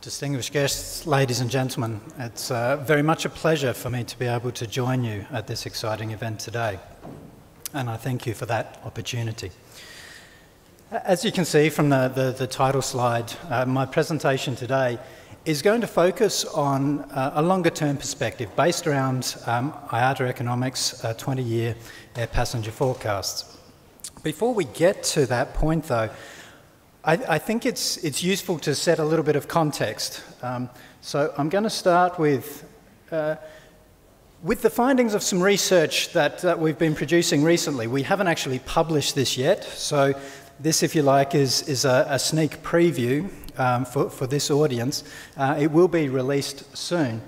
Distinguished guests, ladies and gentlemen, it's very much a pleasure for me to be able to join you at this exciting event today, and I thank you for that opportunity. As you can see from the title slide, my presentation today is going to focus on a longer-term perspective based around IATA Economics' 20-year air passenger forecasts. Before we get to that point, though, I think it's useful to set a little bit of context. So I'm going to start with the findings of some research that we've been producing recently. We haven't actually published this yet, so this, if you like, is a sneak preview for this audience. It will be released soon.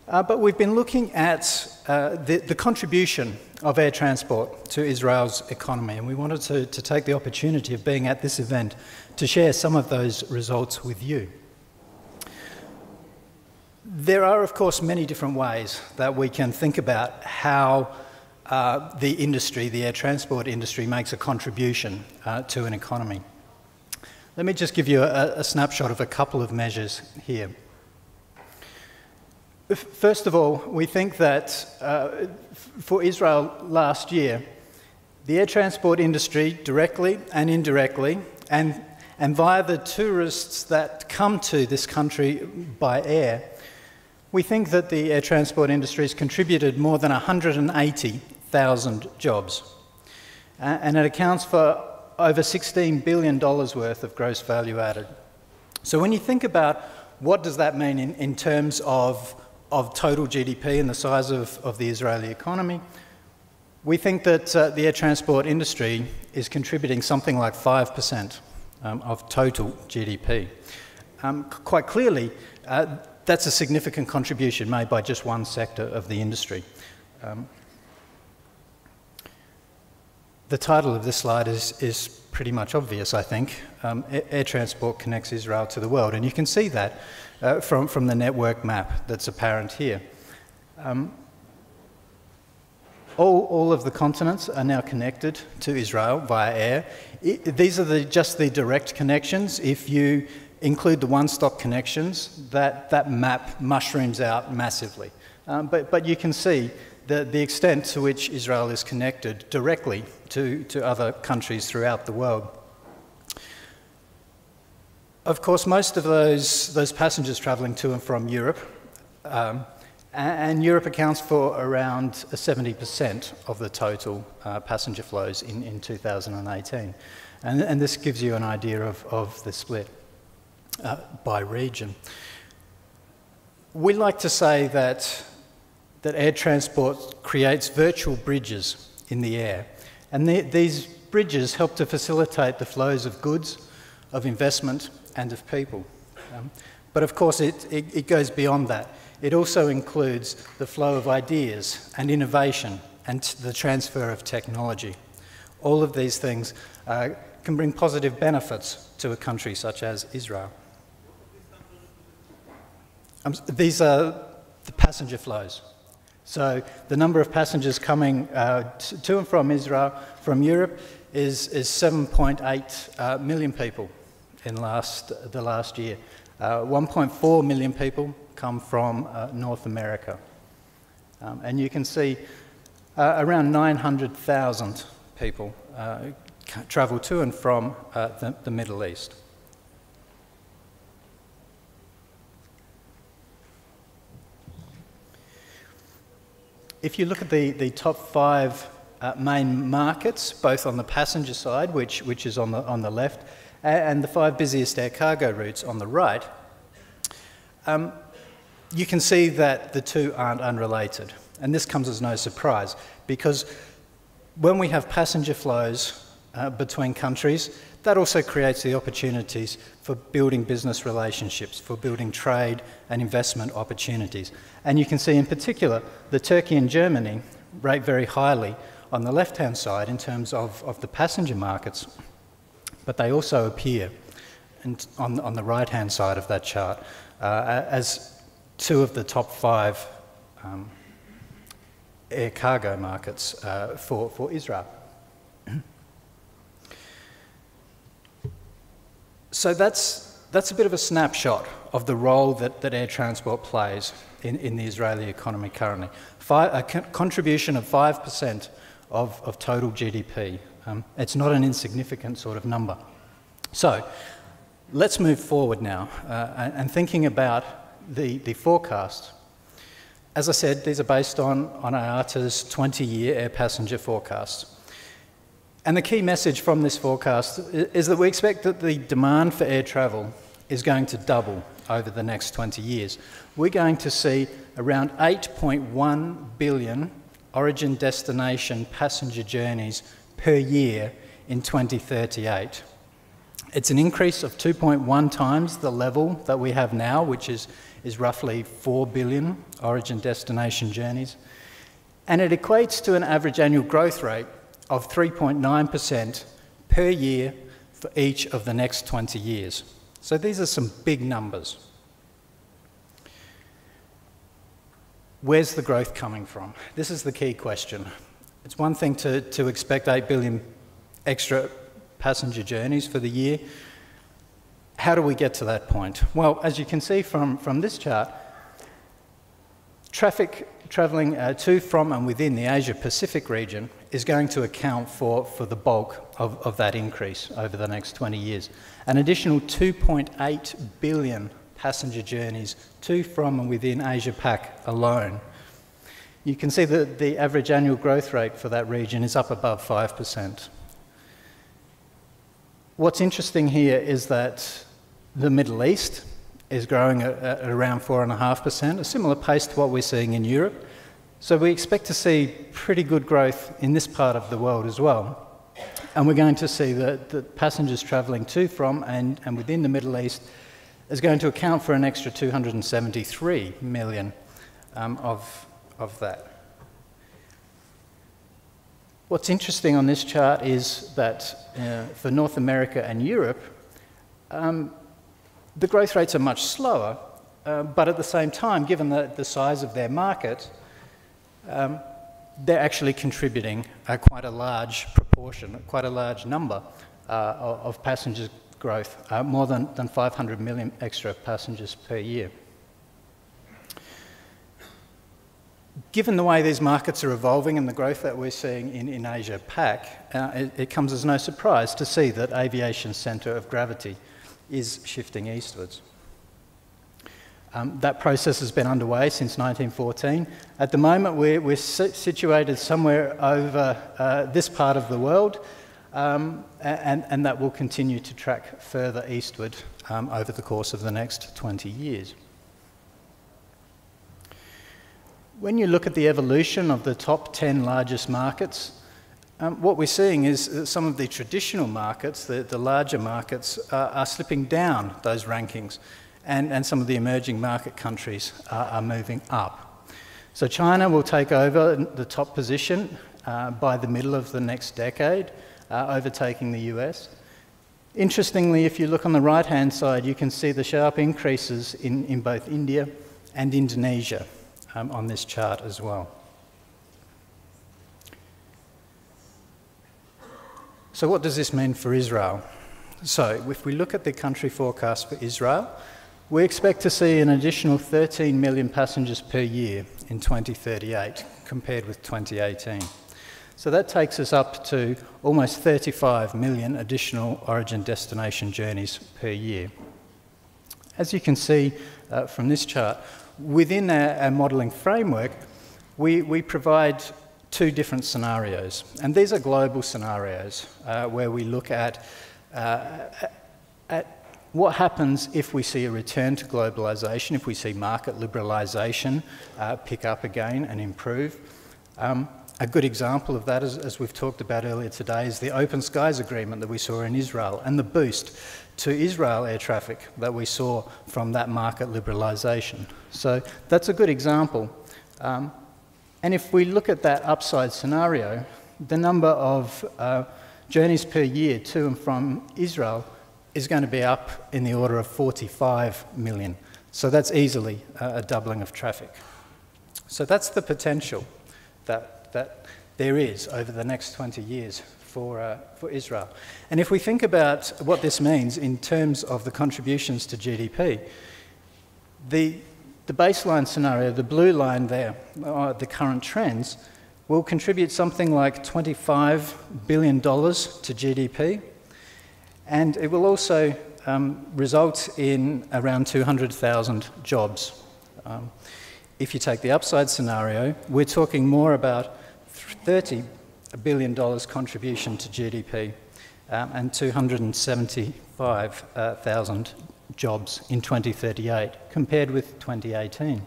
But we've been looking at the contribution of air transport to Israel's economy, and we wanted to take the opportunity of being at this event to share some of those results with you. There are, of course, many different ways that we can think about how the industry, the air transport industry, makes a contribution to an economy. Let me just give you a snapshot of a couple of measures here. First of all, we think that for Israel last year, the air transport industry, directly and indirectly, and via the tourists that come to this country by air, we think that the air transport industry has contributed more than 180,000 jobs. And it accounts for over $16 billion worth of gross value added. So when you think about what does that mean in terms of total GDP and the size of the Israeli economy, we think that the air transport industry is contributing something like 5% of total GDP. Quite clearly, that's a significant contribution made by just one sector of the industry. The title of this slide is pretty much obvious, I think. Air transport connects Israel to the world, and you can see that from the network map that's apparent here. All of the continents are now connected to Israel via air. These are just the direct connections. If you include the one-stop connections, that map mushrooms out massively. But you can see the extent to which Israel is connected directly to other countries throughout the world. Of course, most of those passengers travelling to and from Europe, and Europe accounts for around 70% of the total passenger flows in 2018. And this gives you an idea of the split by region. We like to say that air transport creates virtual bridges in the air. And these bridges help to facilitate the flows of goods, of investment, and of people. But of course, it goes beyond that. It also includes the flow of ideas and innovation and the transfer of technology. All of these things can bring positive benefits to a country such as Israel. These are the passenger flows. So the number of passengers coming to and from Israel from Europe is 7.8 million people in the last year. 1.4 million people come from North America. And you can see around 900,000 people travel to and from the Middle East. If you look at the top 5 main markets, both on the passenger side, which is on the left, and the 5 busiest air cargo routes on the right, you can see that the two aren't unrelated. And this comes as no surprise, because when we have passenger flows between countries, that also creates the opportunities for building business relationships, for building trade and investment opportunities. And you can see in particular that Turkey and Germany rate very highly on the left-hand side in terms of the passenger markets, but they also appear on the right-hand side of that chart as 2 of the top 5 air cargo markets for Israel. So that's a bit of a snapshot of the role that air transport plays in the Israeli economy currently. A contribution of 5% of total GDP. It's not an insignificant sort of number. So let's move forward now and thinking about the forecast. As I said, these are based on IATA's 20-year air passenger forecast. And the key message from this forecast is that we expect that the demand for air travel is going to double over the next 20 years. We're going to see around 8.1 billion origin-destination passenger journeys per year in 2038. It's an increase of 2.1 times the level that we have now, which is roughly 4 billion origin-destination journeys. And it equates to an average annual growth rate of 3.9% per year for each of the next 20 years. So these are some big numbers. Where's the growth coming from? This is the key question. It's one thing to expect 8 billion extra passenger journeys for the year. How do we get to that point? Well, as you can see from this chart, traffic travelling to, from and within the Asia-Pacific region is going to account for the bulk of that increase over the next 20 years. An additional 2.8 billion passenger journeys to, from and within Asia-Pac alone. You can see that the average annual growth rate for that region is up above 5%. What's interesting here is that the Middle East is growing at around 4.5%, a similar pace to what we're seeing in Europe. So we expect to see pretty good growth in this part of the world as well. And we're going to see that passengers travelling to, from and within the Middle East is going to account for an extra 273 million of that. What's interesting on this chart is that for North America and Europe, the growth rates are much slower, but at the same time, given the size of their market, they're actually contributing quite a large proportion, quite a large number of passenger growth, more than 500 million extra passengers per year. Given the way these markets are evolving and the growth that we're seeing in Asia-Pac, it comes as no surprise to see that aviation's centre of gravity is shifting eastwards. That process has been underway since 1914. At the moment, we're situated somewhere over this part of the world, and that will continue to track further eastward over the course of the next 20 years. When you look at the evolution of the top 10 largest markets, what we're seeing is that some of the traditional markets, the larger markets, are slipping down those rankings, and some of the emerging market countries are moving up. So China will take over the top position by the middle of the next decade, overtaking the US. Interestingly, if you look on the right-hand side, you can see the sharp increases in both India and Indonesia on this chart as well. So what does this mean for Israel? So if we look at the country forecast for Israel, we expect to see an additional 13 million passengers per year in 2038 compared with 2018. So that takes us up to almost 35 million additional origin destination journeys per year. As you can see from this chart, within our modelling framework, we provide two different scenarios. And these are global scenarios where we look at what happens if we see a return to globalisation, if we see market liberalisation pick up again and improve. A good example of that, as we've talked about earlier today, is the Open Skies Agreement that we saw in Israel and the boost to Israel air traffic that we saw from that market liberalisation. So that's a good example. And if we look at that upside scenario, the number of journeys per year to and from Israel is going to be up in the order of 45 million. So that's easily a doubling of traffic. So that's the potential that there is over the next 20 years for Israel. And if we think about what this means in terms of the contributions to GDP, The baseline scenario, the blue line there, the current trends, will contribute something like $25 billion to GDP, and it will also result in around 200,000 jobs. If you take the upside scenario, we're talking more about $30 billion contribution to GDP and 275,000 jobs in 2038, compared with 2018.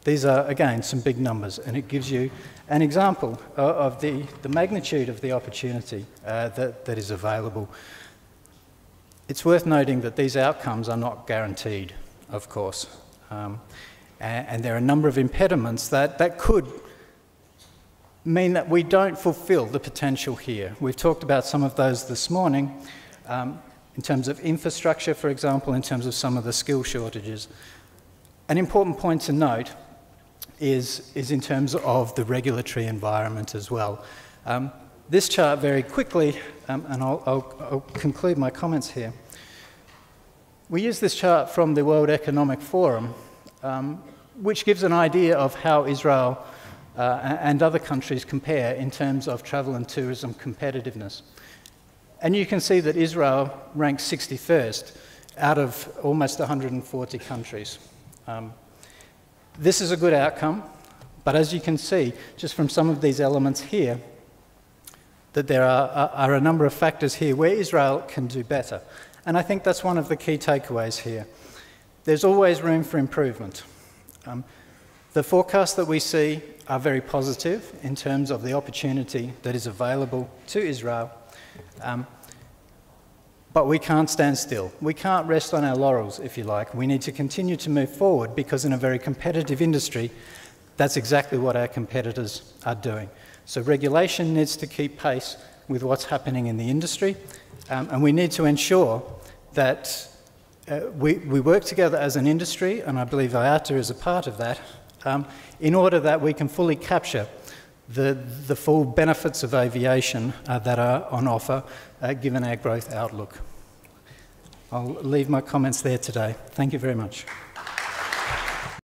These are, again, some big numbers, and it gives you an example of the magnitude of the opportunity that is available. It's worth noting that these outcomes are not guaranteed, of course, and there are a number of impediments that could mean that we don't fulfill the potential here. We've talked about some of those this morning, in terms of infrastructure, for example, in terms of some of the skill shortages. An important point to note is in terms of the regulatory environment as well. This chart very quickly, and I'll conclude my comments here. We use this chart from the World Economic Forum, which gives an idea of how Israel and other countries compare in terms of travel and tourism competitiveness. And you can see that Israel ranks 61st out of almost 140 countries. This is a good outcome, but as you can see, just from some of these elements here, that there are a number of factors here where Israel can do better. And I think that's one of the key takeaways here. There's always room for improvement. The forecasts that we see are very positive in terms of the opportunity that is available to Israel. But we can't stand still. We can't rest on our laurels, if you like. We need to continue to move forward, because in a very competitive industry, that's exactly what our competitors are doing. So regulation needs to keep pace with what's happening in the industry, and we need to ensure that we work together as an industry, and I believe IATA is a part of that, in order that we can fully capture the full benefits of aviation that are on offer, given our growth outlook. I'll leave my comments there today. Thank you very much.